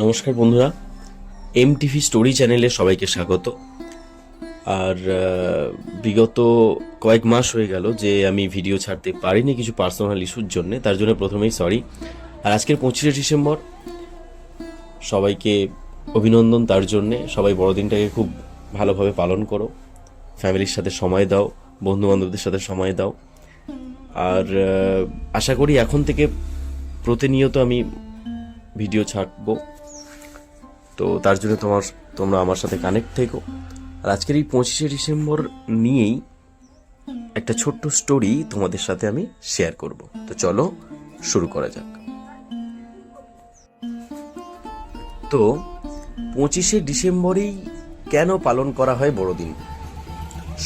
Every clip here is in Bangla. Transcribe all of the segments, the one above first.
নমস্কার বন্ধুরা, এমটিভি স্টোরি চ্যানেলে সবাইকে স্বাগত। আর বিগত কয়েক মাস হয়ে গেল যে আমি ভিডিও ছাড়তে পারিনি কিছু পার্সোনাল ইস্যুর জন্য, তার জন্য প্রথমেই সরি। আর আজকের 25শে ডিসেম্বর, সবাইকে অভিনন্দন তার জন্যে। সবাই বড়দিনটাকে খুব ভালোভাবে পালন করো, ফ্যামিলির সাথে সময় দাও, বন্ধু বান্ধবদের সাথে সময় দাও। আর আশা করি এখন থেকে প্রতিনিয়ত আমি ভিডিও ছাড়বো, তো তার জন্য তোমরা আমার সাথে কানেক্ট থেকো। আর আজকের এই 25শে ডিসেম্বর নিয়েই একটা ছোট্ট স্টোরি তোমাদের সাথে আমি শেয়ার করব। তো চলো শুরু করা যাক। তো 25শে ডিসেম্বরেই কেন পালন করা হয় বড়দিন?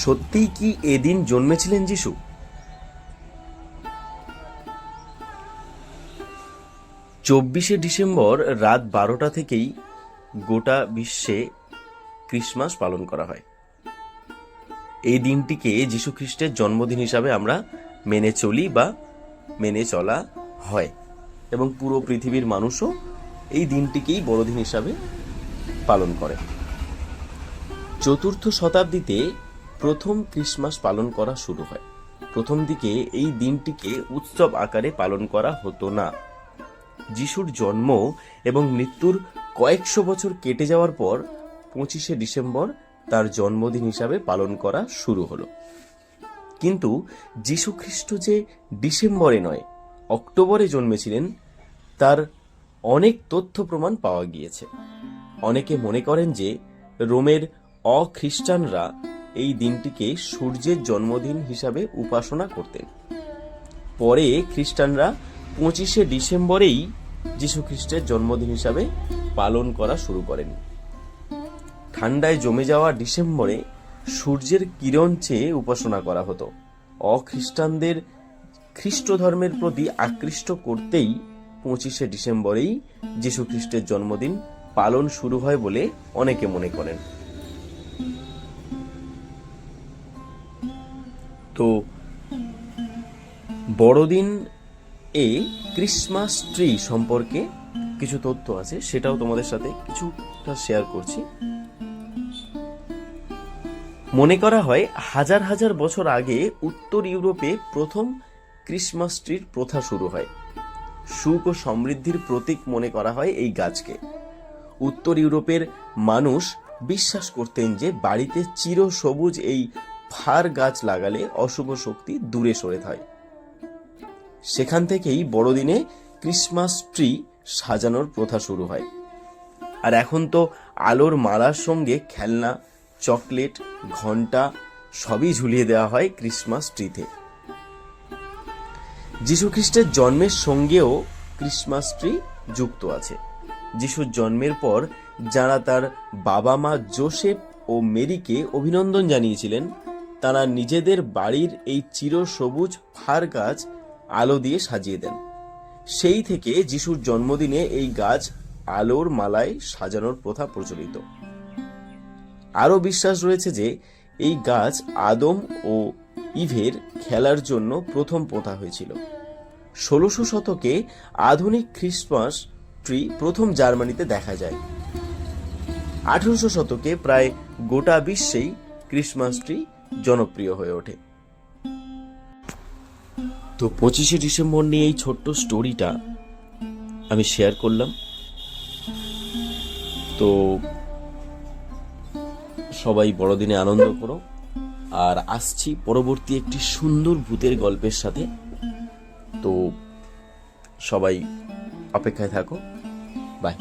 সত্যিই কি এদিন জন্মেছিলেন যিশু? চব্বিশে ডিসেম্বর রাত 12টা থেকেই গোটা বিশ্বে ক্রিসমাস পালন করা হয়। এই দিনটিকে যীশু খ্রিস্টের জন্মদিন হিসাবে আমরা মেনে চলি বা মেনে চলা হয়, এবং পুরো পৃথিবীর মানুষও এই দিনটিকেই বড়দিন হিসাবে পালন করে। চতুর্থ শতাব্দীতে প্রথম ক্রিসমাস পালন করা শুরু হয়। প্রথম দিকে এই দিনটিকে উৎসব আকারে পালন করা হতো না। যিশুর জন্ম এবং মৃত্যুর কয়েকশো বছর কেটে যাওয়ার পর 25শে ডিসেম্বর তার জন্মদিন হিসাবে পালন করা শুরু হলো। কিন্তু যীশু খ্রিস্ট যে ডিসেম্বরে নয়, অক্টোবরে জন্মেছিলেন তার অনেক তথ্য প্রমাণ পাওয়া গিয়েছে। অনেকে মনে করেন যে রোমের অখ্রিস্টানরা এই দিনটিকে সূর্যের জন্মদিন হিসাবে উপাসনা করতেন। পরে খ্রিস্টানরা 25শে ডিসেম্বরেই যীশু খ্রিস্টের জন্মদিন হিসাবে পালন করা শুরু করেন। ঠান্ডায় জমে যাওয়া ডিসেম্বরে সূর্যের কিরণ চেয়ে উপাসনা করা হতো। অখ্রিস্টানদের খ্রিস্ট ধর্মের প্রতি আকৃষ্ট করতেই 25শে ডিসেম্বরেই যীশু খ্রিস্টের জন্মদিন পালন শুরু হয় বলে অনেকে মনে করেন। তো বড়দিন এ ক্রিসমাস ট্রি সম্পর্কে কিছু তথ্য আছে, সেটাও তোমাদের সাথে কিছুটা শেয়ার করছি। মনে করা হয় হাজার হাজার বছর আগে উত্তর ইউরোপে প্রথম ক্রিসমাস ট্রির প্রথা শুরু হয়। সুখ ও সমৃদ্ধির প্রতীক মনে করা হয় এই গাছকে। উত্তর ইউরোপের মানুষ বিশ্বাস করতেন যে বাড়িতে চিরসবুজ এই ফার গাছ লাগালে অশুভ শক্তি দূরে সরে যায়। সেখান থেকেই বড়দিনে ক্রিসমাস ট্রি সাজানোর প্রথা শুরু হয়। আর এখন তো আলোর মালার সঙ্গে খেলনা, চকলেট, ঘন্টা সবই ঝুলিয়ে দেওয়া হয় ক্রিসমাস ট্রিতে। যীশু খ্রিস্টের জন্মের সঙ্গেও ক্রিসমাস ট্রি যুক্ত আছে। যিশুর জন্মের পর যারা তার বাবা মা জোসেফ ও মেরিকে অভিনন্দন জানিয়েছিলেন, তারা নিজেদের বাড়ির এই চিরসবুজ ফার গাছ আলো দিয়ে সাজিয়ে দেন। সেই থেকে যিশুর জন্মদিনে এই গাছ আলোর মালায় সাজানোর প্রথা প্রচলিত। আরও বিশ্বাস রয়েছে যে এই গাছ আদম ও ইভের খেলার জন্য প্রথম পোঁতা হয়েছিল। 1600 শতকে আধুনিক ক্রিসমাস ট্রি প্রথম জার্মানিতে দেখা যায়। 1800 শতকে প্রায় গোটা বিশ্বেই ক্রিসমাস ট্রি জনপ্রিয় হয়ে ওঠে। তো 25শে ডিসেম্বর নিয়ে এই ছোট্ট স্টোরিটা আমি শেয়ার করলাম। তো সবাই বড়দিনে আনন্দ করো। আর আসছি পরবর্তী একটি সুন্দর ভূতের গল্পের সাথে। তো সবাই অপেক্ষায় থাকো। বাই।